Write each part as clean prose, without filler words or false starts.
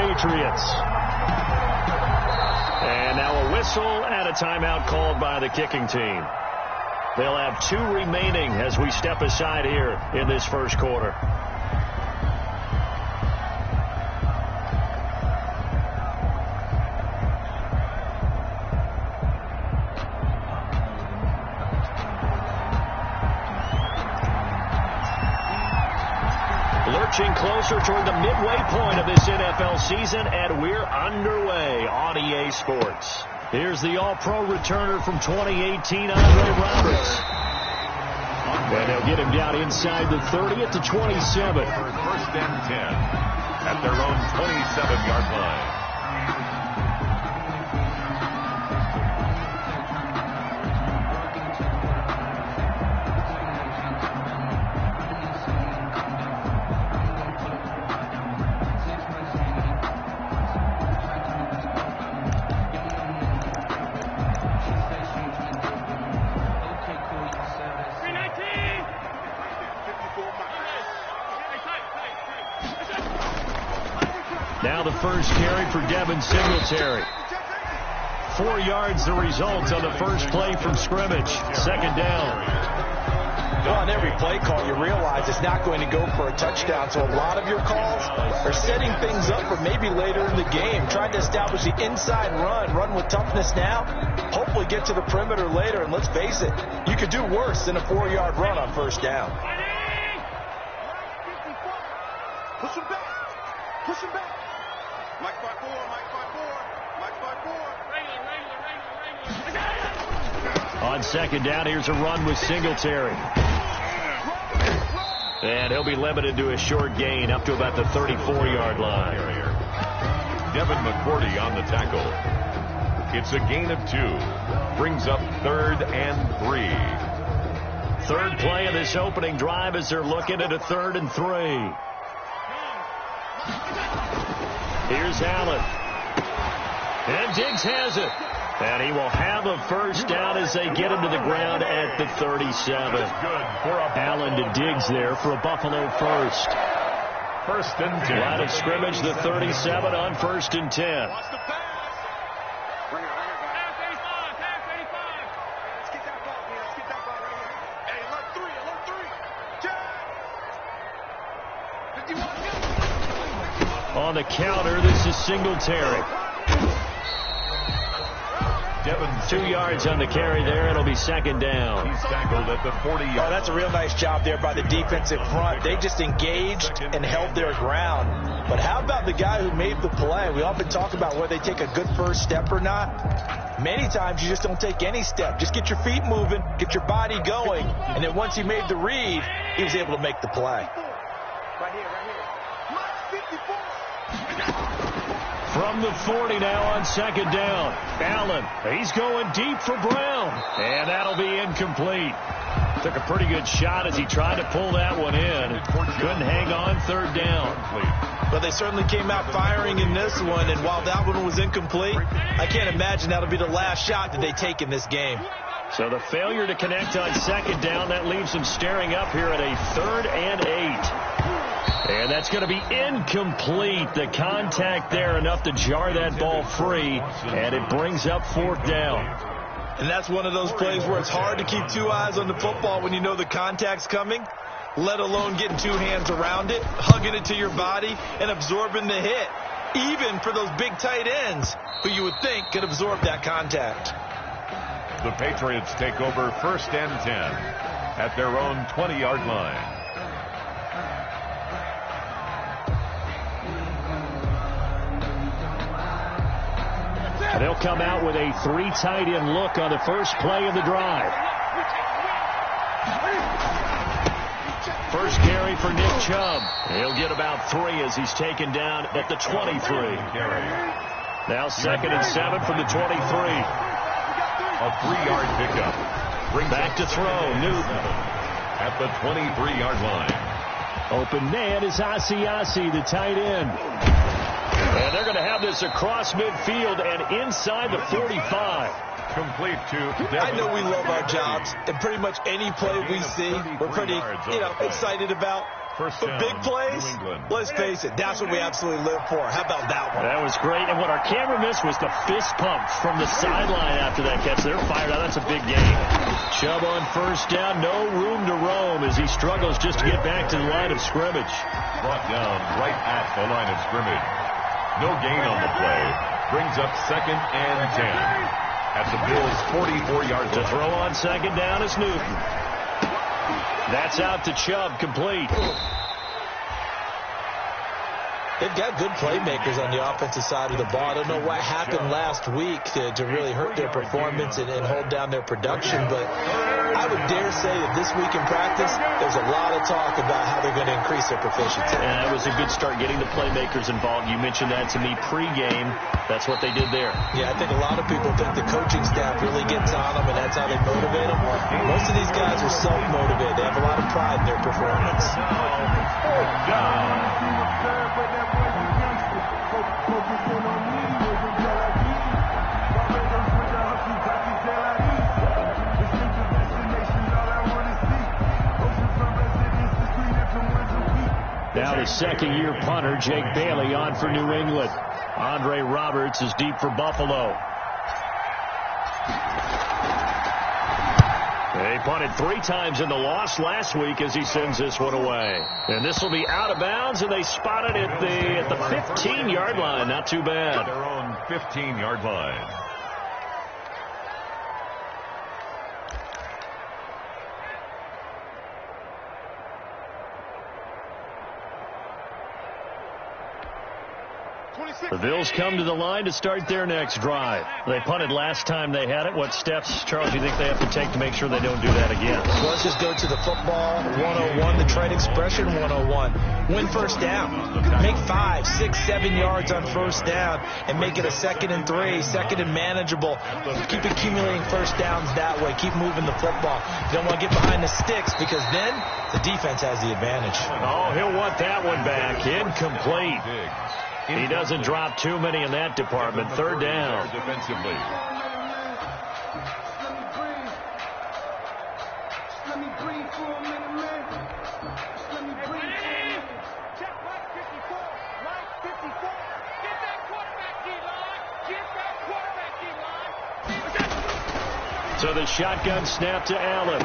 Patriots. And now a whistle and a timeout called by the kicking team. They'll have 2 remaining as we step aside here in this first quarter. Lurching closer toward the midway point of this NFL season, and we're underway on EA Sports. Here's the All-Pro returner from 2018, Andre Roberts. And they'll get him down inside the 30 at the 27. First and 10 at their own 27-yard line. Now the first carry for Devin Singletary. 4 yards the result on the first play from scrimmage. Second down. On every play call, you realize it's not going to go for a touchdown. So a lot of your calls are setting things up for maybe later in the game, trying to establish the inside run with toughness now, hopefully get to the perimeter later. And let's face it, you could do worse than a 4-yard run on first down. Push him back. Push him back. Mike 5-4, Mike 5-4, Mike 5-4. On second down, here's a run with Singletary. And he'll be limited to a short gain up to about the 34-yard line. Devin McCourty on the tackle. It's a gain of 2. Brings up 3rd and 3. Third play of this opening drive as they're looking at a 3rd and 3. Here's Allen. And Diggs has it. And he will have a first down as they get him to the ground at the 37. Allen to Diggs there for a Buffalo first. First and 10. Line of scrimmage, the 37 on 1st and 10. Watch the pass. Right here, guys. Pass 85. Let's get that ball, man. Let's get that ball right here. Hey, alert 3. On the counter, this is Singletary. 2 yards on the carry there. It'll be second down. He's tackled at the 40-yard line. That's a real nice job there by the defensive front. They just engaged and held their ground. But how about the guy who made the play? We often talk about whether they take a good first step or not. Many times you just don't take any step. Just get your feet moving, get your body going, and then once he made the read, he was able to make the play. Right here. Mike 54. From the 40 now on second down. Allen, he's going deep for Brown. And that'll be incomplete. Took a pretty good shot as he tried to pull that one in. Couldn't hang on, 3rd down. But they certainly came out firing in this one, and while that one was incomplete, I can't imagine that'll be the last shot that they take in this game. So the failure to connect on second down, that leaves them staring up here at a 3rd and 8. And that's going to be incomplete. The contact there enough to jar that ball free, and it brings up 4th down. And that's one of those plays where it's hard to keep 2 eyes on the football when you know the contact's coming, let alone getting 2 hands around it, hugging it to your body, and absorbing the hit, even for those big tight ends who you would think could absorb that contact. The Patriots take over 1st and 10 at their own 20-yard line. They'll come out with a 3 tight end look on the first play of the drive. First carry for Nick Chubb. He'll get about 3 as he's taken down at the 23. Now 2nd and 7 from the 23. A 3-yard pickup. Brings back to throw. Newton at the 23-yard line. Open man is Asiasi, the tight end. And they're going to have this across midfield and inside the 45. Complete to Devin. I know we love our jobs, and pretty much any play we see, we're pretty, excited about. First But down, big plays, New England. let's face it, that's what we absolutely live for. How about that one? That was great. And what our camera missed was the fist pump from the sideline after that catch. They're fired out. That's a big game. Chubb on first down. No room to roam as he struggles just to get back to the line of scrimmage. Brought down right at the line of scrimmage. No gain on the play. Brings up 2nd and 10. At the Bills' 44-yard line. To throw on 2nd down is Newton. That's out to Chubb, complete. They've got good playmakers on the offensive side of the ball. I don't know what happened last week to really hurt their performance and hold down their production, but I would dare say that this week in practice, there's a lot of talk about how they're going to increase their proficiency. And that was a good start getting the playmakers involved. You mentioned that to me pregame. That's what they did there. Yeah, I think a lot of people think the coaching staff really gets on them, and that's how they motivate them. Most of these guys are self-motivated. They have a lot of pride in their performance. Now the second-year punter, Jake Bailey, on for New England. Andre Roberts is deep for Buffalo. They punted 3 times in the loss last week as he sends this one away. And this will be out of bounds, and they spot it at the 15-yard line. Not too bad. Their own 15-yard line. The Bills come to the line to start their next drive. They punted last time they had it. What steps, Charles, do you think they have to take to make sure they don't do that again? Well, let's just go to the football 101, the trade expression 101. Win first down. Make 5, 6, 7 yards on first down and make it a 2nd and 3, 2nd and manageable. Keep accumulating first downs that way. Keep moving the football. You don't want to get behind the sticks because then the defense has the advantage. Oh, he'll want that one back. Incomplete. He doesn't drop too many in that department. 3rd down. Defensively. So the shotgun snap to Allen.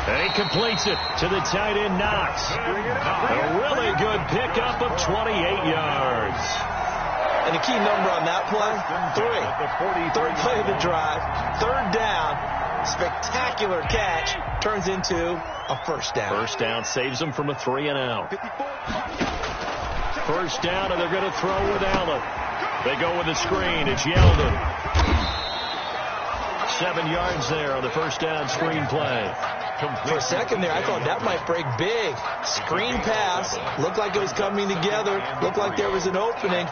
And he completes it to the tight end, Knox. A really good pickup of 28 yards. And the key number on that play, 3. 3rd play of the drive, 3rd down, spectacular catch, turns into a first down. First down saves them from a 3-and-out. First down, and they're going to throw with Allen. They go with the screen. It's Yeldon. 7 yards there on the first down screen play. For a second there, I thought that might break big. Screen pass. Looked like it was coming together. Looked like there was an opening.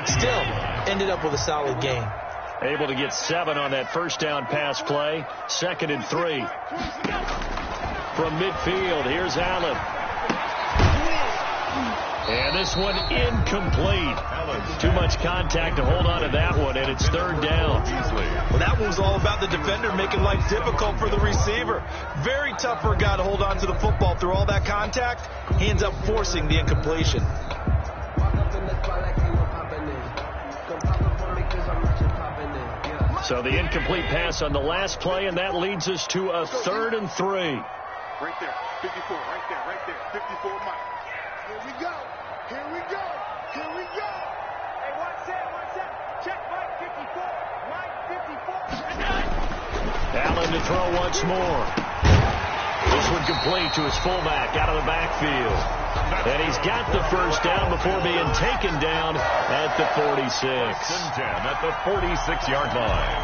Still, ended up with a solid gain. Able to get 7 on that first down pass play. 2nd and 3. From midfield, here's Allen. And this one incomplete. Too much contact to hold on to that one, and it's 3rd down. Well, that one was all about the defender making life difficult for the receiver. Very tough for a guy to hold on to the football through all that contact. He ends up forcing the incompletion. So the incomplete pass on the last play, and that leads us to a 3rd and 3. Right there, 54, right there, 54 Mike. Here we go, here we go, here we go. Hey, watch that, check Mike 54, Allen to throw once more. This one complete to his fullback out of the backfield. And he's got the first down before being taken down at the 46. 1st and 10 at the 46-yard line.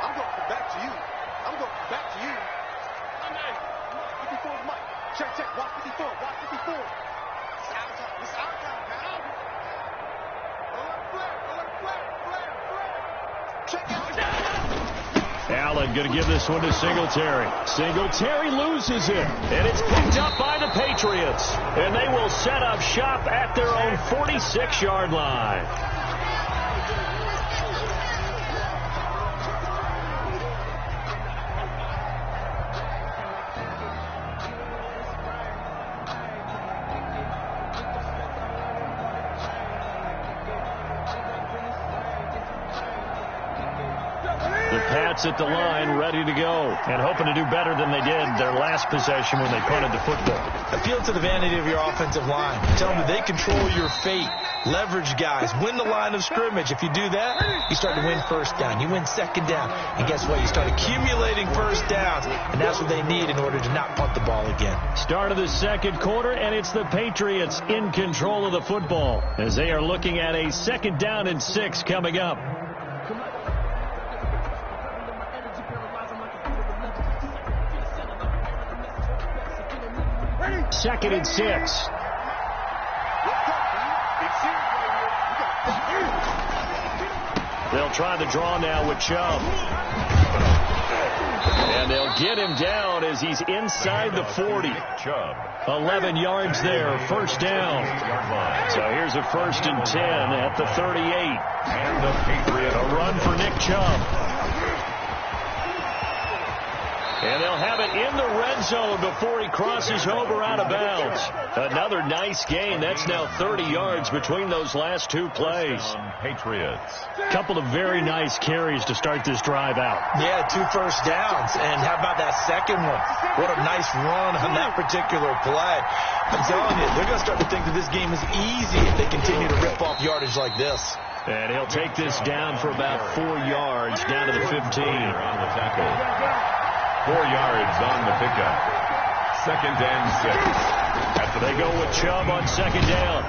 I'm going to come back to you. I'm going to come back to you. 54 is Mike. Check, watch 54, watch 54. It's our time, pal. Flare. Check out. Allen going to give this one to Singletary. Singletary loses it, and it's picked up by the Patriots. And they will set up shop at their own 46-yard line. sets at the line, ready to go. And hoping to do better than they did their last possession when they punted the football. Appeal to the vanity of your offensive line. Tell them that they control your fate. Leverage guys. Win the line of scrimmage. If you do that, you start to win first down. You win second down. And guess what? You start accumulating first downs. And that's what they need in order to not punt the ball again. Start of the second quarter, and it's the Patriots in control of the football as they are looking at a 2nd down and 6 coming up. Second and 6. They'll try the draw now with Chubb. And they'll get him down as he's inside the 40. 11 yards there, first down. So here's a 1st and 10 at the 38. And the Patriots. A run for Nick Chubb. And they'll have it in the red zone before he crosses over out of bounds. Another nice gain. That's now 30 yards between those last two plays. Patriots. Couple of very nice carries to start this drive out. Yeah, 2 first downs. And how about that second one? What a nice run on that particular play. I'm telling you, they're going to start to think that this game is easy if they continue to rip off yardage like this. And he'll take this down for about 4 yards, down to the 15. On the tackle. 4 yards on the pickup. 2nd and 6. They go with Chubb on 2nd down.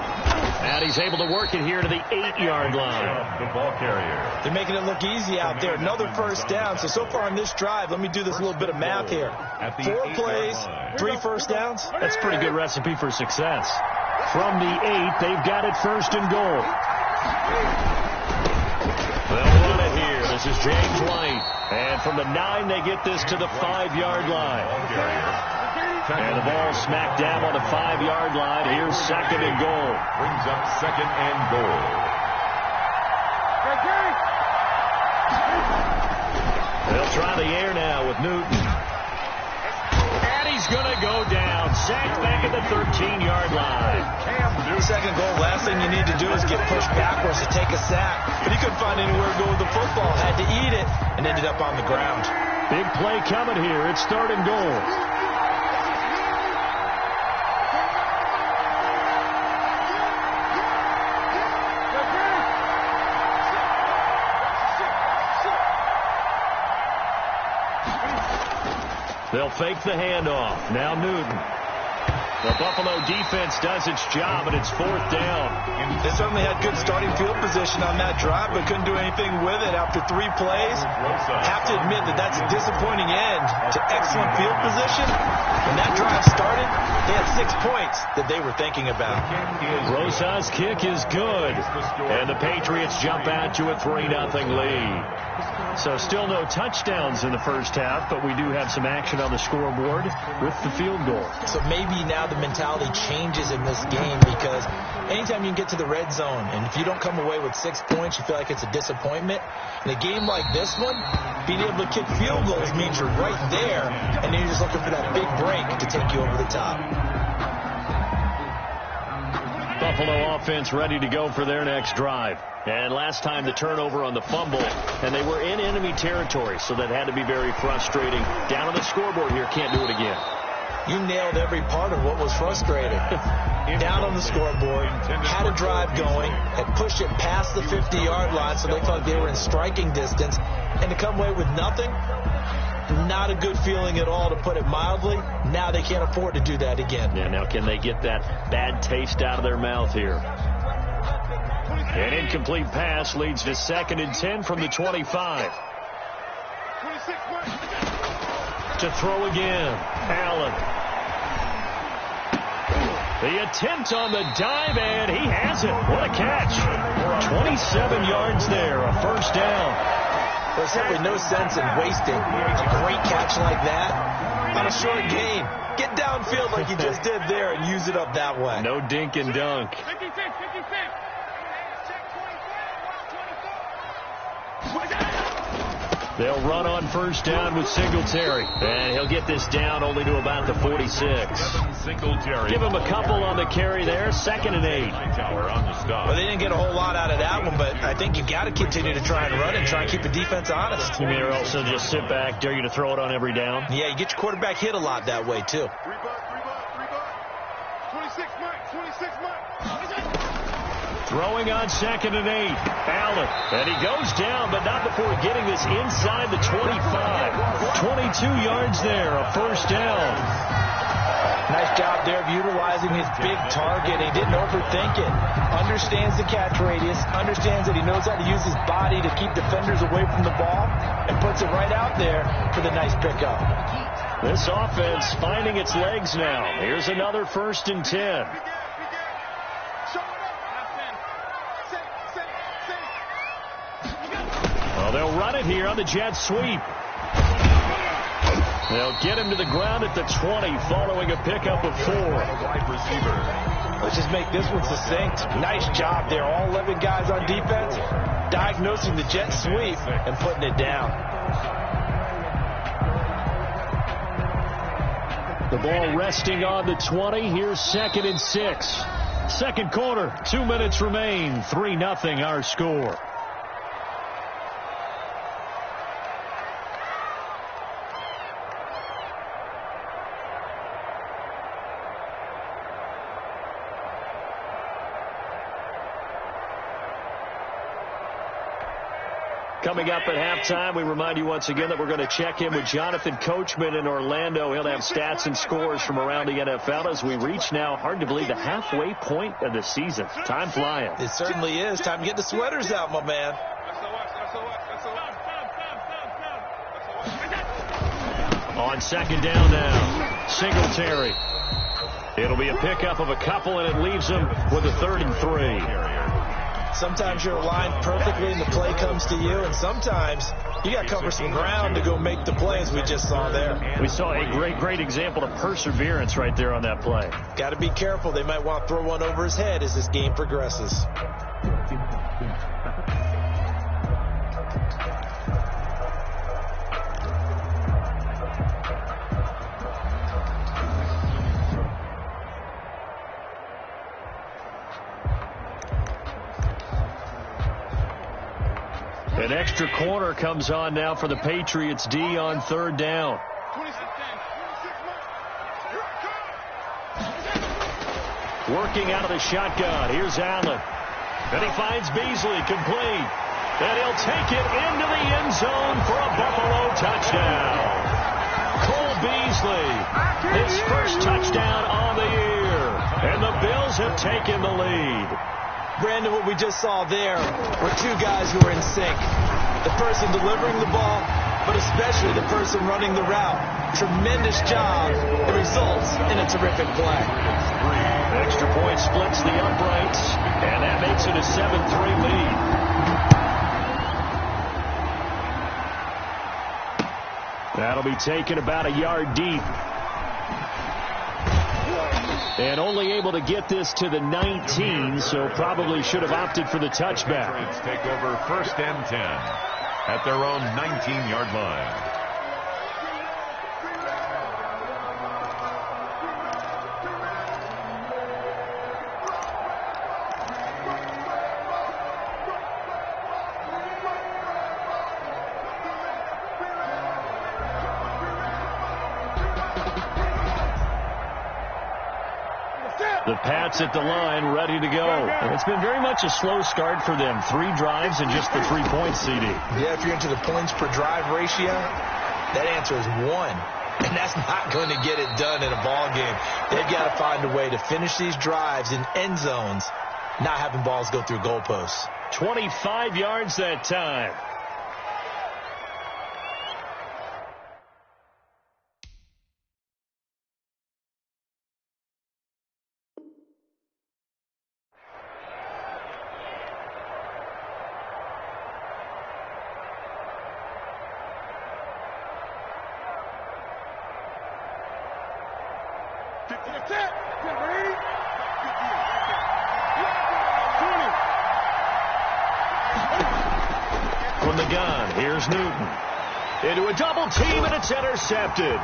And he's able to work it here to the 8-yard line. The ball carrier. They're making it look easy out there. Another first down. So far on this drive, let me do this little bit of math here. 4 plays, 3 first downs. That's a pretty good recipe for success. From the 8, they've got it 1st and goal. They'll run it here. This is James White. And from the 9, they get this to the 5-yard line. And the ball smacked down on the 5-yard line. Here's 2nd and goal. Brings up 2nd and goal. They'll try the air now with Newton. And he's going to go down. Sacked back at the 13-yard line. 2nd goal, last thing you need to do is get pushed backwards to take a sack. But he couldn't find anywhere to go with the football. Had to eat it and ended up on the ground. Big play coming here. It's 3rd and goal. They'll fake the handoff. Now Newton. The Buffalo defense does its job, and it's 4th down. They certainly had good starting field position on that drive, but couldn't do anything with it after 3 plays. Have to admit that that's a disappointing end to excellent field position. When that drive started, they had 6 points that they were thinking about. Rosas' kick is good, and the Patriots jump out to a 3-0 lead. So still no touchdowns in the first half, but we do have some action on the scoreboard with the field goal. So maybe now the mentality changes in this game, because anytime you can get to the red zone, and if you don't come away with 6 points, you feel like it's a disappointment. In a game like this one, being able to kick field goals means you're right there, and then you're just looking for that big break to take you over the top. Buffalo offense ready to go for their next drive. And last time the turnover on the fumble, and they were in enemy territory, so that had to be very frustrating. Down on the scoreboard here, can't do it again. You nailed every part of what was frustrating. Down on the scoreboard, had a drive going, had pushed it past the 50-yard line, so they thought they were in striking distance, and to come away with nothing, not a good feeling at all, to put it mildly. Now they can't afford to do that again. Yeah, now can they get that bad taste out of their mouth here? An incomplete pass leads to 2nd and 10 from the 25. To throw again, Allen. The attempt on the dive, and he has it. What a catch. 27 yards there, a 1st down. There's simply no sense in wasting a great catch like that on a short gain. Get downfield like you just did there and use it up that way. No dink and dunk. They'll run on first down with Singletary. And he'll get this down only to about the 46. Give him a couple on the carry there. 2nd and 8. Well, they didn't get a whole lot out of that one, but I think you got to continue to try and run and try and keep the defense honest. You mean or also just sit back, dare you to throw it on every down? Yeah, you get your quarterback hit a lot that way, too. 26 Mike. Throwing on 2nd and 8. Allen. And he goes down, but not before getting this inside the 25. 22 yards there, a first down. Nice job there of utilizing his big target. He didn't overthink it. Understands the catch radius. Understands that he knows how to use his body to keep defenders away from the ball. And puts it right out there for the nice pickup. This offense finding its legs now. Here's another 1st and 10. Well, they'll run it here on the jet sweep. They'll get him to the ground at the 20 following a pickup of 4. Wide receiver. Let's just make this one succinct. Nice job there. All 11 guys on defense diagnosing the jet sweep and putting it down. The ball resting on the 20. Here's 2nd and 6. Second quarter, 2 minutes remain. 3-0 our score. Coming up at halftime, we remind you once again that we're going to check in with Jonathan Coachman in Orlando. He'll have stats and scores from around the NFL as we reach now, hard to believe, the halfway point of the season. Time flying. It certainly is. Time to get the sweaters out, my man. On 2nd down now, Singletary. It'll be a pickup of a couple, and it leaves him with a 3rd and 3. Sometimes you're aligned perfectly and the play comes to you, and sometimes you got to cover some ground to go make the play, as we just saw there. We saw a great example of perseverance right there on that play. Got to be careful. They might want to throw one over his head as this game progresses. An extra corner comes on now for the Patriots D on 3rd down. Working out of the shotgun. Here's Allen. And he finds Beasley complete. And he'll take it into the end zone for a Buffalo touchdown. Cole Beasley, his first touchdown on the year. And the Bills have taken the lead. Brandon, what we just saw there were two guys who were in sync. The person delivering the ball, but especially the person running the route. Tremendous job. It results in a terrific play. Extra point splits the uprights, and that makes it a 7-3 lead. That'll be taken about a yard deep. And only able to get this to the 19, so probably should have opted for the touchback. Patriots take over 1st and 10 at their own 19-yard line. The Pats at the line, ready to go. And it's been very much a slow start for them. 3 drives and just the 3 points, CD. Yeah, if you're into the points per drive ratio, that answer is 1. And that's not going to get it done in a ball game. They've got to find a way to finish these drives in end zones, not having balls go through goalposts. 25 yards that time. From the gun, here's Newton. Into a double team, and it's intercepted.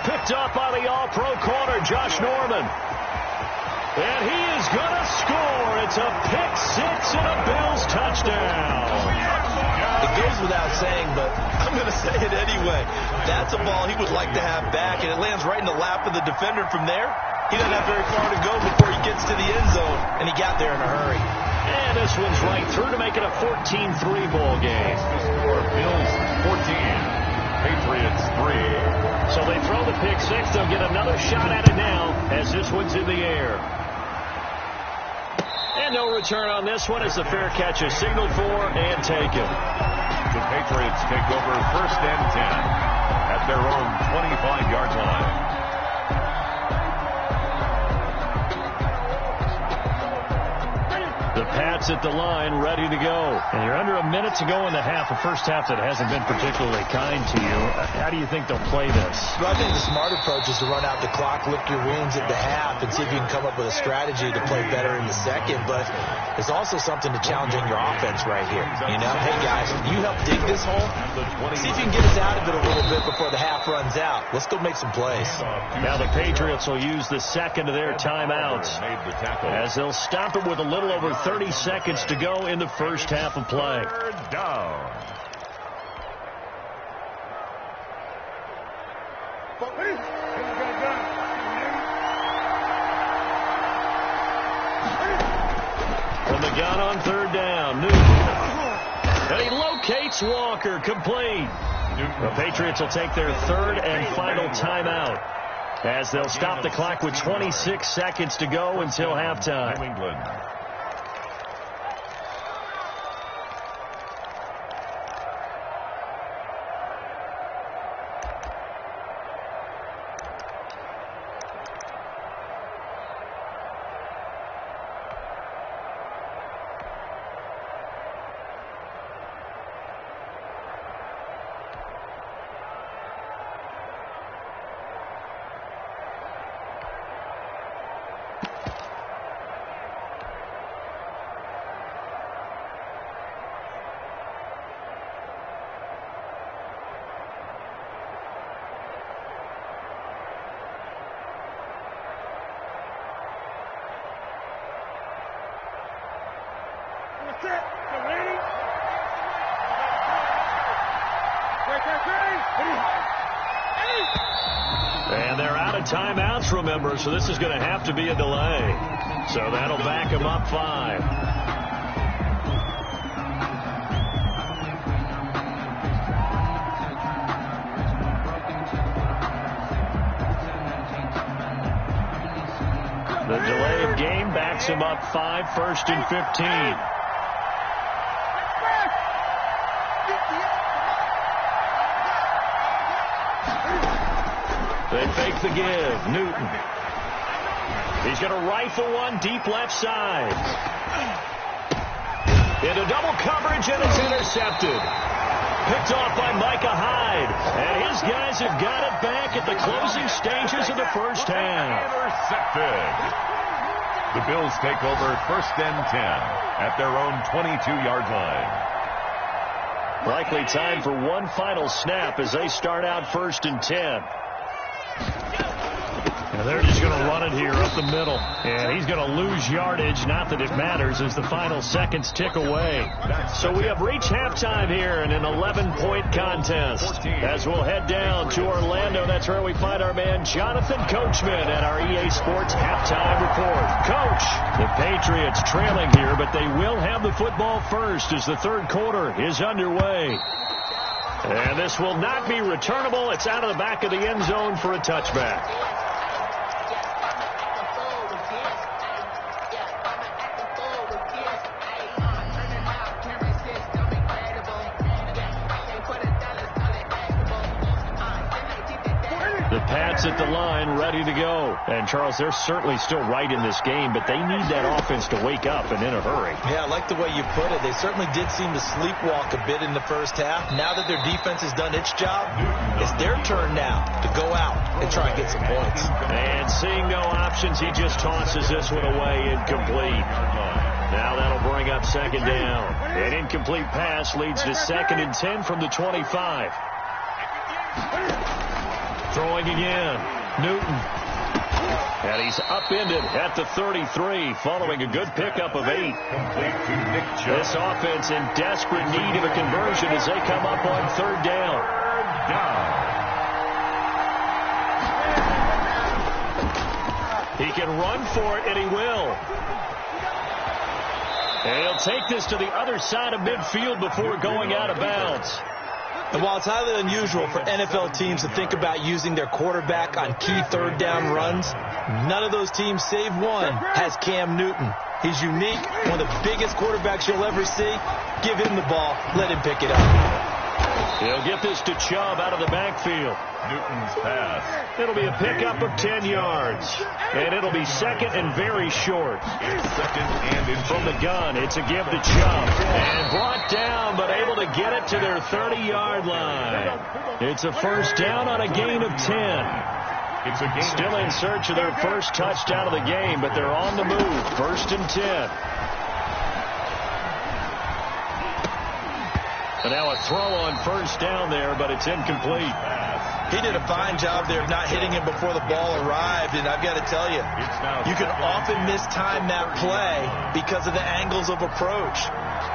Picked up by the all-pro corner, Josh Norman. And he is going to score. It's a pick six and a Bills touchdown. It goes without saying, but I'm going to say it anyway. That's a ball he would like to have back, and it lands right in the lap of the defender from there. He doesn't have very far to go before he gets to the end zone, and he got there in a hurry. And this one's right through to make it a 14-3 ball game. Bills 14. Patriots 3. So they throw the pick six. They'll get another shot at it now as this one's in the air. And no return on this one as the fair catch is signaled for and taken. The Patriots take over 1st and 10 at their own 25-yard line. The Pats at the line, ready to go. And you're under a minute to go in the half, a first half that hasn't been particularly kind to you. How do you think they'll play this? Well, I think the smart approach is to run out the clock, lick your wounds at the half, and see if you can come up with a strategy to play better in the second. But there's also something to challenging your offense right here. You know, hey, guys, you help dig this hole. See if you can get us out of it a little bit before the half runs out. Let's go make some plays. Now the Patriots will use the second of their timeouts as they'll stop it with a little over 30 seconds to go in the first half of play. Third down. From the gun on third down, Newton. And he locates Walker, complete. The Patriots will take their third and final timeout as they'll stop the clock with 26 seconds to go until halftime. New England. And they're out of timeouts, remember, so this is going to have to be a delay. So that'll back them up 5. The delay of game backs him up 5, 1st and 15. They fake the give. Newton. He's going to rifle one deep left side. Into double coverage, and it's intercepted. Picked off by Micah Hyde. And his guys have got it back at the closing stages of the first half. Intercepted. The Bills take over 1st and 10 at their own 22-yard line. Likely time for one final snap as they start out 1st and 10. And they're just going to run it here up the middle. And he's going to lose yardage. Not that it matters as the final seconds tick away. So we have reached halftime here in an 11-point contest. As we'll head down to Orlando, that's where we find our man Jonathan Coachman at our EA Sports Halftime Report. Coach, the Patriots trailing here, but they will have the football first as the third quarter is underway. And this will not be returnable. It's out of the back of the end zone for a touchback. The Pats at the line, ready to go. And, Charles, they're certainly still right in this game, but they need that offense to wake up and in a hurry. Yeah, I like the way you put it. They certainly did seem to sleepwalk a bit in the first half. Now that their defense has done its job, it's their turn now to go out and try and get some points. And seeing no options, he just tosses this one away, incomplete. Now that'll bring up second down. An incomplete pass leads to 2nd and 10 from the 25. Throwing again. Newton. And he's upended at the 33, following a good pickup of 8. This offense in desperate need of a conversion as they come up on 3rd down. He can run for it, and he will. And he'll take this to the other side of midfield before going out of bounds. And while it's highly unusual for NFL teams to think about using their quarterback on key 3rd down runs, none of those teams, save one, has Cam Newton. He's unique, one of the biggest quarterbacks you'll ever see. Give him the ball. Let him pick it up. He'll get this to Chubb out of the backfield. Newton's pass. It'll be a pickup of 10 yards. And it'll be 2nd and very short. It's 2nd and inches. From the gun, it's a give to Chubb. And brought down, but able to get it to their 30-yard line. It's a 1st down on a gain of 10. It's a gain. Still in search of their first touchdown of the game, but they're on the move. 1st and 10. And now a throw on 1st down there, but it's incomplete. He did a fine job there of not hitting him before the ball arrived, and I've got to tell you, you can often mistime that play because of the angles of approach.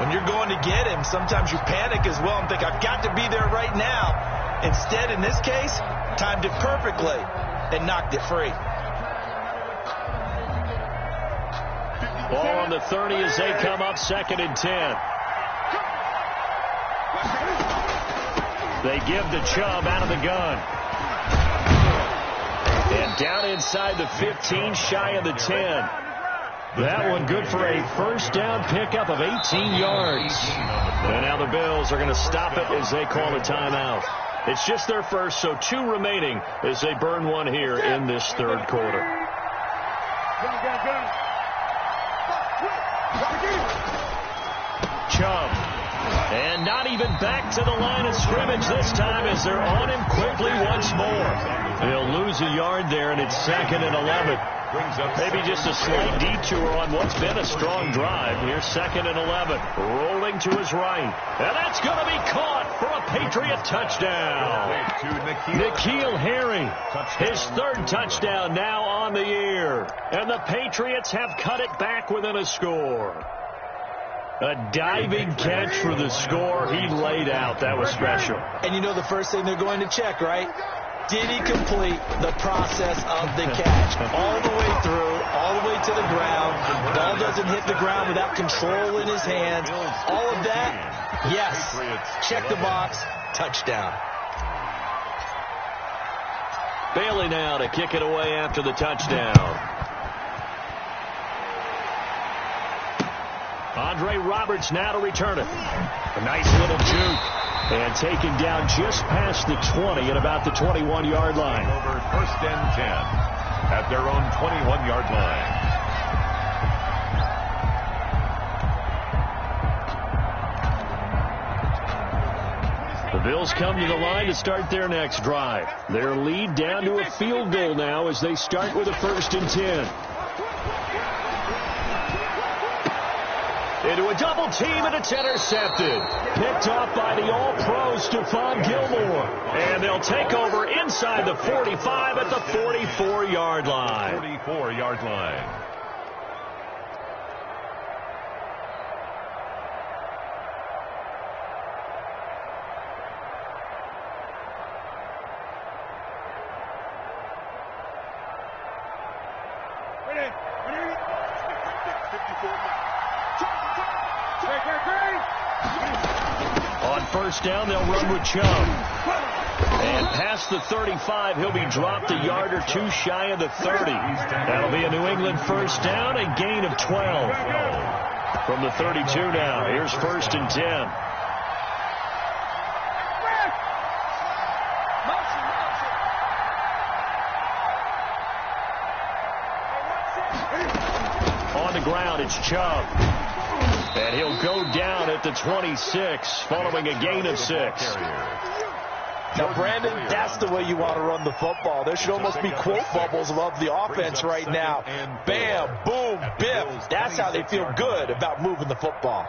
When you're going to get him, sometimes you panic as well and think, I've got to be there right now. Instead, in this case, timed it perfectly and knocked it free. Ball on the 30 as they come up 2nd and 10. They give to Chubb out of the gun. And down inside the 15, shy of the 10. That one good for a 1st down pickup of 18 yards. And now the Bills are going to stop it as they call a timeout. It's just their first, so 2 remaining as they burn one here in this 3rd quarter. Chubb. And not even back to the line of scrimmage this time as they're on him quickly once more. They'll lose a yard there, and it's 2nd and 11. Maybe just a slight detour on what's been a strong drive. Here's 2nd and 11. Rolling to his right. And that's going to be caught for a Patriot touchdown. N'Keal Harry, his 3rd touchdown now on the year. And the Patriots have cut it back within a score. A diving catch for the score. He laid out. That was special. And you know the first thing they're going to check, right? Did he complete the process of the catch? All the way through, all the way to the ground. Ball doesn't hit the ground without control in his hands. All of that, yes. Check the box. Touchdown. Bailey now to kick it away after the touchdown. Andre Roberts now to return it. A nice little juke. And taken down just past the 20 at about the 21-yard line. Over 1st and 10 at their own 21-yard line. The Bills come to the line to start their next drive. Their lead down to a field goal now as they start with a 1st and 10. Into a double team, and it's intercepted. Picked off by the All-Pro Stephon Gilmore. And they'll take over inside the 45 at the 44-yard line. 44-yard line. On 1st down, they'll run with Chubb. And past the 35, he'll be dropped a yard or 2 shy of the 30. That'll be a New England 1st down, a gain of 12. From the 32 now, here's 1st and 10. On the ground, it's Chubb. And he'll go down at the 26, following a gain of 6. Now, Brandon, that's the way you want to run the football. There should almost be quote bubbles of the offense right now. Bam, boom, biff. That's how they feel good about moving the football.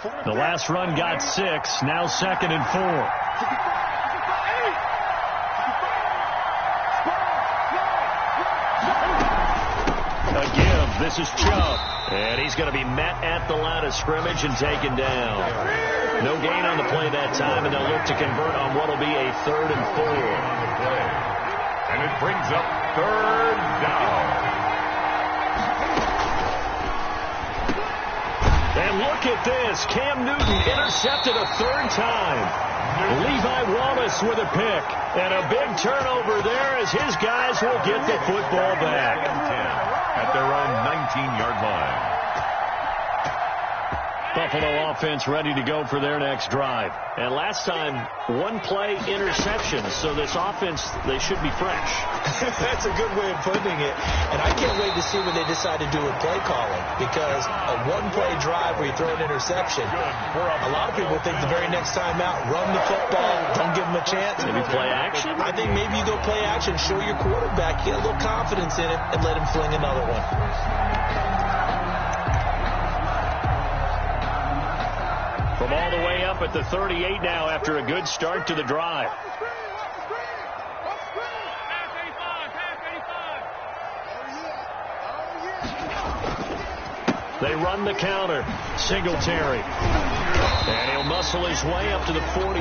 The last run got 6. Now 2nd and 4. A give. This is Chubb. And he's going to be met at the line of scrimmage and taken down. No gain on the play that time, and they'll look to convert on what will be a 3rd and 4. And it brings up 3rd down. And look at this. Cam Newton intercepted a 3rd time. Levi Wallace with a pick. And a big turnover there as his guys will get the football back. At their own 19-yard line. Buffalo offense ready to go for their next drive. And last time, 1-play interception. So this offense, they should be fresh. That's a good way of putting it. And I can't wait to see what they decide to do with play calling. Because a 1-play drive where you throw an interception, a lot of people think the very next time out, run the football, don't give them a chance. Maybe play action? I think maybe you go play action, show your quarterback, get a little confidence in it, and let him fling another one. From all the way up at the 38 now after a good start to the drive. They run the counter. Singletary. And he'll muscle his way up to the 43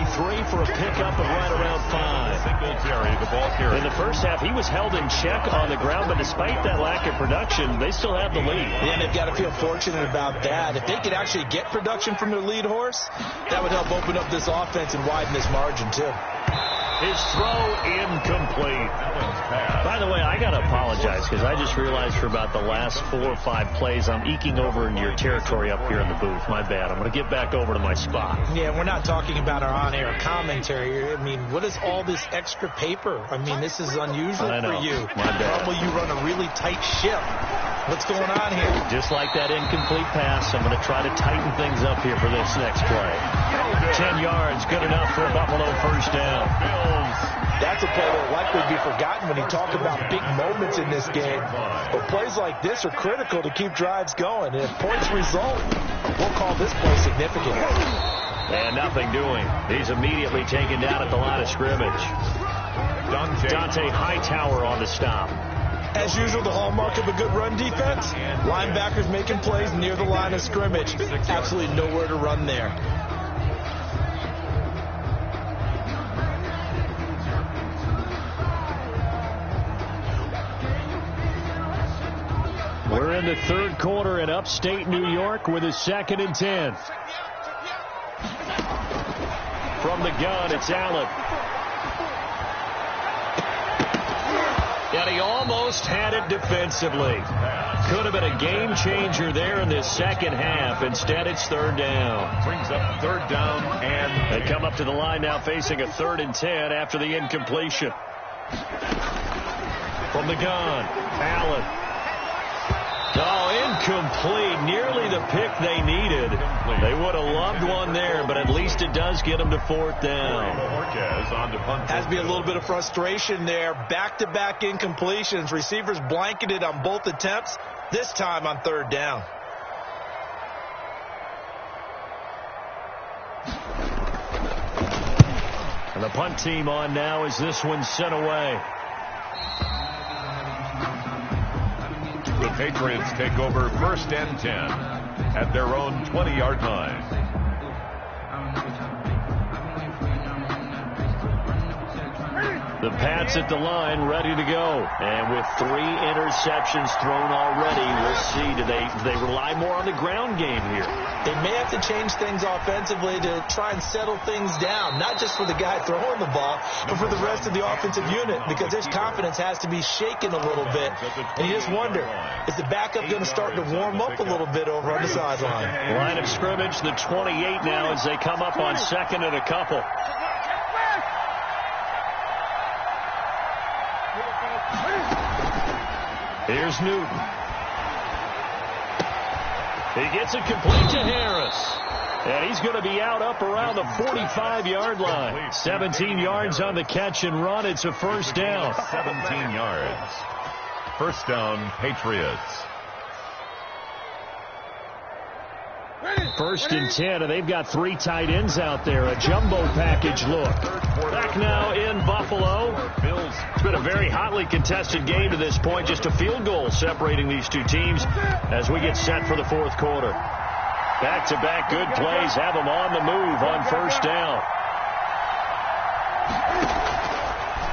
for a pickup of right around 5. Singletary, the ball carrier. In the first half, he was held in check on the ground, but despite that lack of production, they still have the lead. Yeah, they've got to feel fortunate about that. If they could actually get production from their lead horse, that would help open up this offense and widen this margin, too. His throw incomplete. By the way, I got to apologize because I just realized for about the last 4 or 5 plays, I'm eking over into your territory up here in the booth. My bad. I'm going to get back over to my spot. Yeah, we're not talking about our on-air commentary. I mean, what is all this extra paper? I mean, this is unusual for you. My bad. Probably you run a really tight ship. What's going on here? Just like that incomplete pass, I'm going to try to tighten things up here for this next play. 10 yards, good enough for a Buffalo first down. That's a play that will likely be forgotten when you talk about big moments in this game. But plays like this are critical to keep drives going. And if points result, we'll call this play significant. And nothing doing. He's immediately taken down at the line of scrimmage. Dante Hightower on the stop. As usual, the hallmark of a good run defense, linebackers making plays near the line of scrimmage. Absolutely nowhere to run there. We're in the 3rd quarter in upstate New York with a 2nd and 10. From the gun, it's Allen. And he almost had it defensively. Could have been a game changer there in this second half. Instead, it's 3rd down. Brings up 3rd down and they come up to the line now facing a 3rd and 10 after the incompletion. From the gun, Allen. Oh, incomplete. Nearly the pick they needed. They would have loved one there, but at least it does get them to 4th down. Has to be a little bit of frustration there. Back-to-back incompletions. Receivers blanketed on both attempts, this time on 3rd down. And the punt team on now as this one's sent away. The Patriots take over 1st and 10 at their own 20-yard line. The Pats at the line ready to go. And with 3 interceptions thrown already, we'll see. Do they rely more on the ground game here? They may have to change things offensively to try and settle things down, not just for the guy throwing the ball, but for the rest of the offensive unit, because his confidence has to be shaken a little bit. And you just wonder, is the backup going to start to warm up a little bit over on the sideline? Line of scrimmage, the 28 now as they come up on 2nd and a couple. Here's Newton. He gets it complete to Harris. And he's going to be out up around the 45-yard line. 17 yards on the catch and run. It's a 1st down. 17 yards. 1st down, Patriots. Ready. First and 10, and they've got 3 tight ends out there. A jumbo package look. Back now in Buffalo. It's been a very hotly contested game to this point. Just a field goal separating these two teams as we get set for the fourth quarter. Back-to-back good plays have them on the move on first down.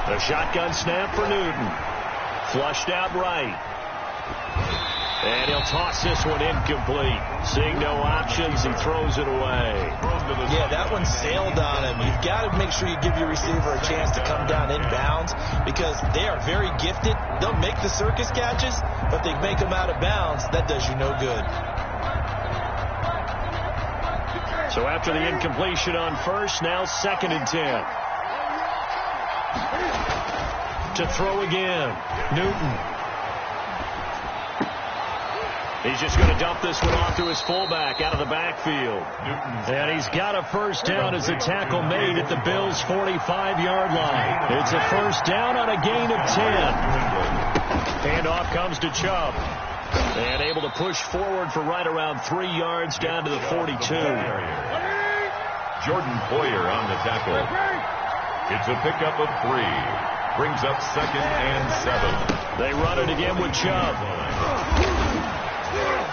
The shotgun snap for Newton. Flushed out right. And he'll toss this one incomplete. Seeing no options, he throws it away. Yeah, that one sailed on him. You've got to make sure you give your receiver a chance to come down inbounds because they are very gifted. They'll make the circus catches, but they make them out of bounds. That does you no good. So after the incompletion on first, now second and 10. To throw again, Newton. He's just going to dump this one off to his fullback out of the backfield. And he's got a first down as the tackle made at the Bills' 45-yard line. It's a first down on a gain of 10. Handoff comes to Chubb. And able to push forward for right around 3 yards down to the 42. Jordan Poyer on the tackle. It's a pickup of 3. Brings up second and 7. They run it again with Chubb.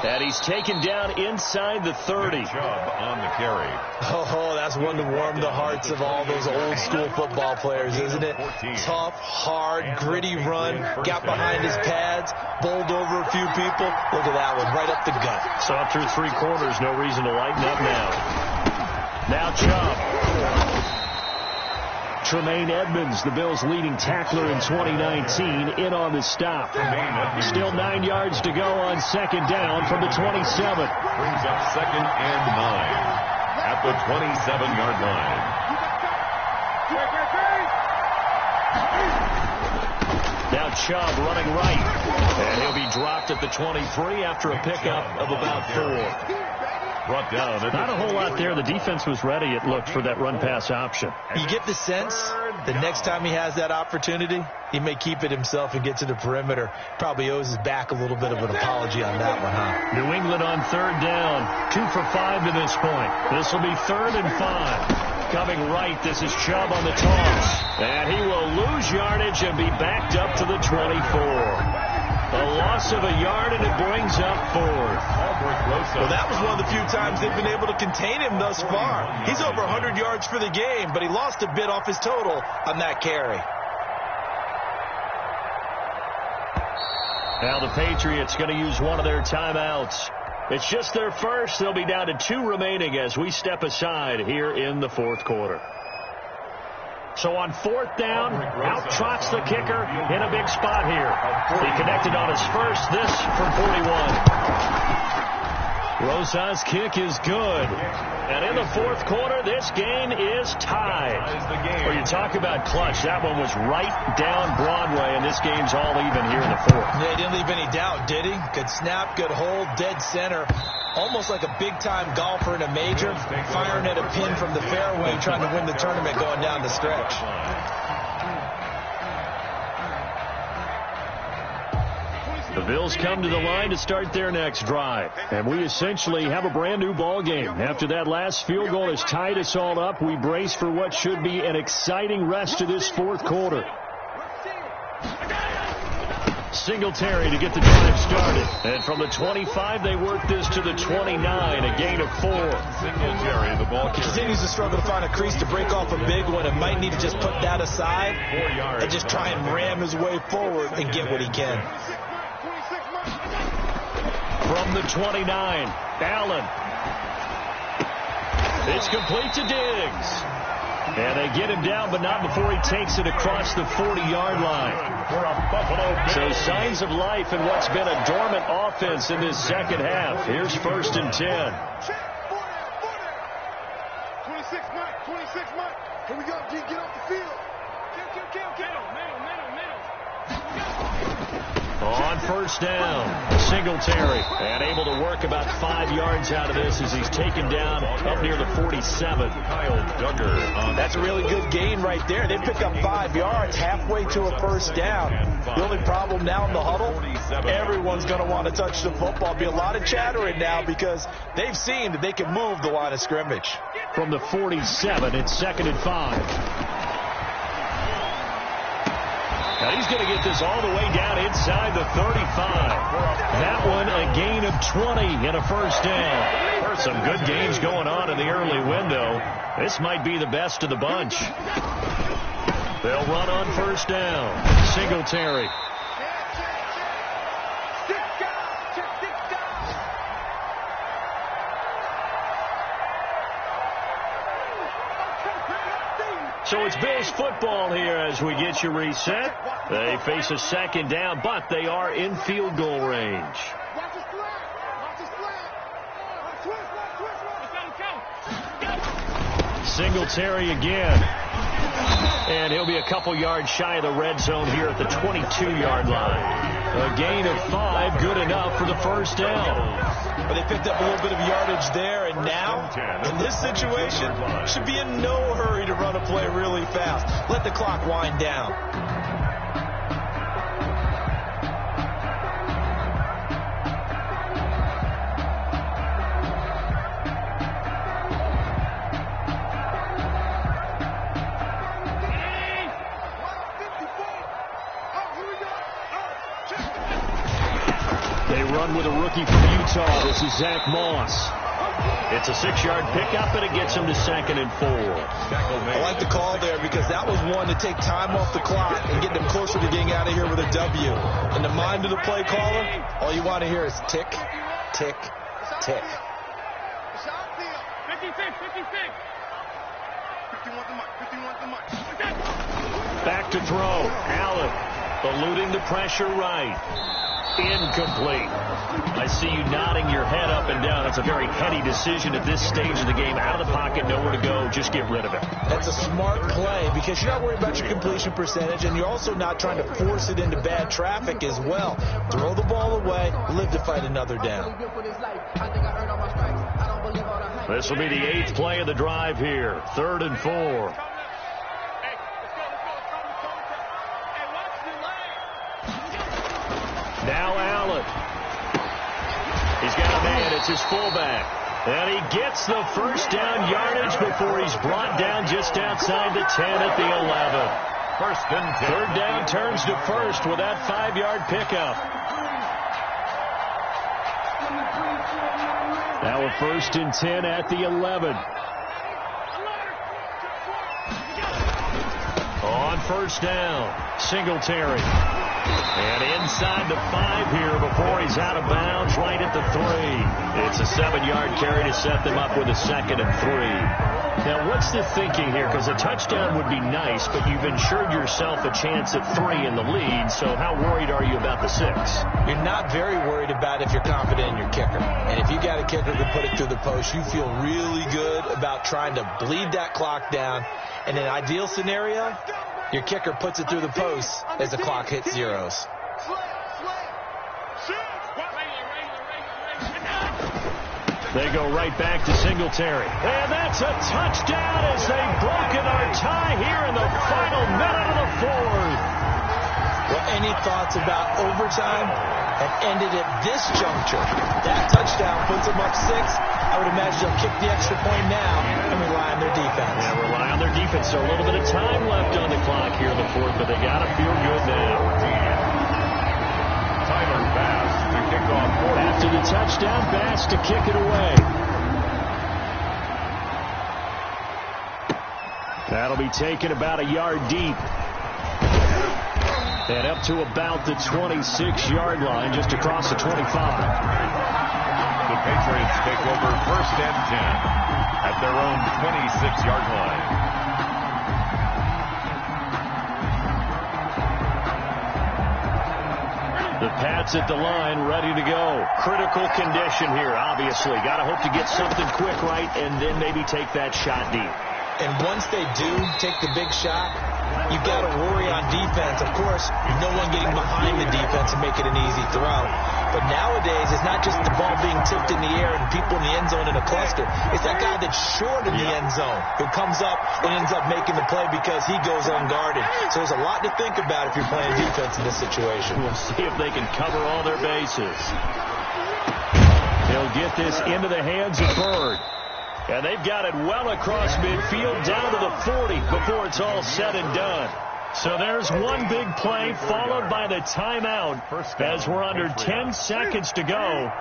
And he's taken down inside the 30. Chubb on the carry. Oh, that's one to warm the hearts of all those old school football players, isn't it? Tough, hard, gritty run. Got behind his pads, bowled over a few people. Look at that one, right up the gut. So through 3 quarters, no reason to lighten up now. Now Chubb. Tremaine Edmonds, the Bills' leading tackler in 2019, in on the stop. Still 9 yards to go on second down from the 27. Brings up second and 9 at the 27-yard line. Now Chubb running right. And he'll be dropped at the 23 after a pickup of about 4. Brought down. Not a whole lot there. The defense was ready, it looked, for that run-pass option. You get the sense the next time he has that opportunity, he may keep it himself and get to the perimeter. Probably owes his back a little bit of an apology on that one, huh? New England on third down. 2 for 5 to this point. This will be 3rd and 5. Coming right, this is Chubb on the toss. And he will lose yardage and be backed up to the 24. A loss of a yard, and it brings up 4th. Well, that was one of the few times they've been able to contain him thus far. He's over 100 yards for the game, but he lost a bit off his total on that carry. Now the Patriots going to use one of their timeouts. It's just their first. They'll be down to 2 remaining as we step aside here in the fourth quarter. So on 4th down, out trots the kicker in a big spot here. He connected on his first, this from 41. Rosas' kick is good. And in the fourth quarter, this game is tied. Well, you talk about clutch. That one was right down Broadway, and this game's all even here in the fourth. Yeah, he didn't leave any doubt, did he? Good snap, good hold, dead center. Almost like a big-time golfer in a major, firing at a pin from the fairway, trying to win the tournament going down the stretch. The Bills come to the line to start their next drive. And we essentially have a brand-new ball game. After that last field goal has tied us all up, we brace for what should be an exciting rest of this fourth quarter. Singletary to get the drive started. And from the 25, they work this to the 29, a gain of 4. Singletary, the ball continues to struggle to find a crease to break off a big one and might need to just put that aside and just try and ram his way forward and get what he can. From the 29, Allen. It's complete to Diggs. And they get him down, but not before he takes it across the 40-yard line. So signs of life in what's been a dormant offense in this second half. Here's 1st and 10. 26 Mike. Here we go, D. Get off the field. Middle. On first down. Singletary, and able to work about 5 yards out of this as he's taken down up near the 47. Kyle Duggar. That's a really good gain right there. They pick up 5 yards halfway to a first down. The only problem now in the huddle, everyone's going to want to touch the football. Be a lot of chattering now because they've seen that they can move the line of scrimmage. From the 47, it's 2nd and 5. Now he's going to get this all the way down inside the 35. That one a gain of 20 and a first down. There's some good games going on in the early window. This might be the best of the bunch. They'll run on first down. Singletary. So it's Bills football here as we get you reset. They face a 2nd down, but they are in field goal range. Singletary again. And he'll be a couple yards shy of the red zone here at the 22-yard line. A gain of 5, good enough for the first down. But they picked up a little bit of yardage there, and now, in this situation, should be in no hurry to run a play really fast. Let the clock wind down. With a rookie from Utah, this is Zach Moss. It's a 6-yard pickup, and it gets him to 2nd and 4. I like the call there because that was one to take time off the clock and get them closer to getting out of here with a W. In the mind of the play caller, all you want to hear is tick, tick, tick. 51. Back to throw. Allen eluding the pressure right. Incomplete. I see you nodding your head up and down. It's a very heady decision at this stage of the game. Out of the pocket, nowhere to go. Just get rid of it. That's a smart play because you're not worried about your completion percentage, and you're also not trying to force it into bad traffic as well. Throw the ball away, live to fight another down. This will be the 8th play of the drive here. 3rd and 4. Now Allen. He's got a man. It's his fullback. And he gets the first down yardage before he's brought down just outside the 10 at the 11. First and 10. 3rd down turns to first with that 5-yard pickup. Now a 1st and 10 at the 11. On first down, Singletary. And inside the 5 here before he's out of bounds right at the 3. It's a 7-yard carry to set them up with a 2nd and 3. Now, what's the thinking here? Because a touchdown would be nice, but you've ensured yourself a chance at 3 in the lead, so how worried are you about the 6? You're not very worried about if you're confident in your kicker. And if you got a kicker who put it through the post, you feel really good about trying to bleed that clock down. In an ideal scenario, your kicker puts it through the post as the clock hits zeros. They go right back to Singletary. And that's a touchdown as they've broken our tie here in the final minute of the 4th. Well, any thoughts about overtime have ended at this juncture. That touchdown puts them up 6. I would imagine they'll kick the extra point now and rely on their defense. Yeah, rely on their defense. So a little bit of time left on the clock here in the 4th, but they got to feel good now. Tyler Bass to kick off. After the touchdown, Bass to kick it away. That'll be taken about a yard deep. And up to about the 26-yard line, just across the 25. The Patriots take over 1st and 10 at their own 26-yard line. The Pats at the line, ready to go. Critical condition here, obviously. Got to hope to get something quick right and then maybe take that shot deep. And once they do take the big shot, you've got to worry on defense. Of course, no one getting behind the defense and make it an easy throw. But nowadays, it's not just the ball being tipped in the air and people in the end zone in a cluster. It's that guy that's short in the end zone who comes up and ends up making the play because he goes unguarded. So there's a lot to think about if you're playing defense in this situation. We'll see if they can cover all their bases. They'll get this into the hands of Bird. And they've got it well across midfield down to the 40 before it's all said and done. So there's one big play followed by the timeout as we're under 10 seconds to go.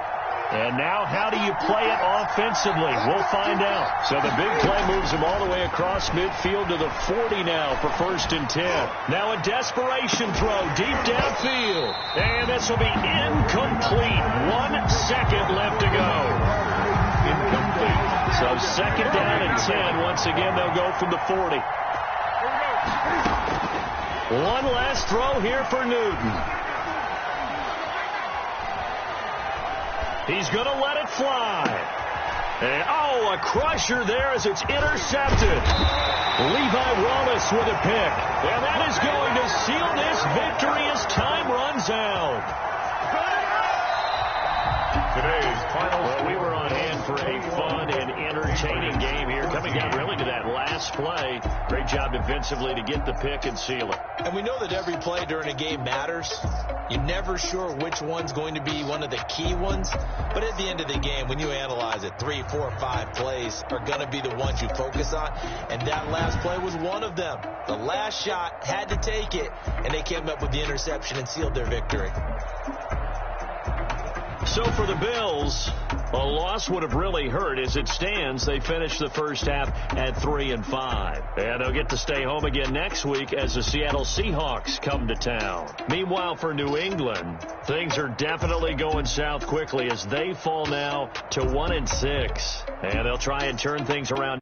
And now how do you play it offensively? We'll find out. So the big play moves them all the way across midfield to the 40 now for 1st and 10. Now a desperation throw deep downfield. And this will be incomplete. 1 second left to go. Incomplete. So 2nd down and 10. Once again, they'll go from the 40. One last throw here for Newton. He's going to let it fly. And, a crusher there as it's intercepted. Levi Wallace with a pick. And that is going to seal this victory as time runs out. Today's final. Well, we were on hand for a fun and entertaining game here. Coming down really to that last play. Great job defensively to get the pick and seal it. And we know that every play during a game matters. You're never sure which one's going to be one of the key ones. But at the end of the game, when you analyze it, 3, 4, 5 plays are going to be the ones you focus on. And that last play was one of them. The last shot had to take it, and they came up with the interception and sealed their victory. So for the Bills, a loss would have really hurt. As it stands, they finished the first half at 3-5. And they'll get to stay home again next week as the Seattle Seahawks come to town. Meanwhile, for New England, things are definitely going south quickly as they fall now to 1-6. And they'll try and turn things around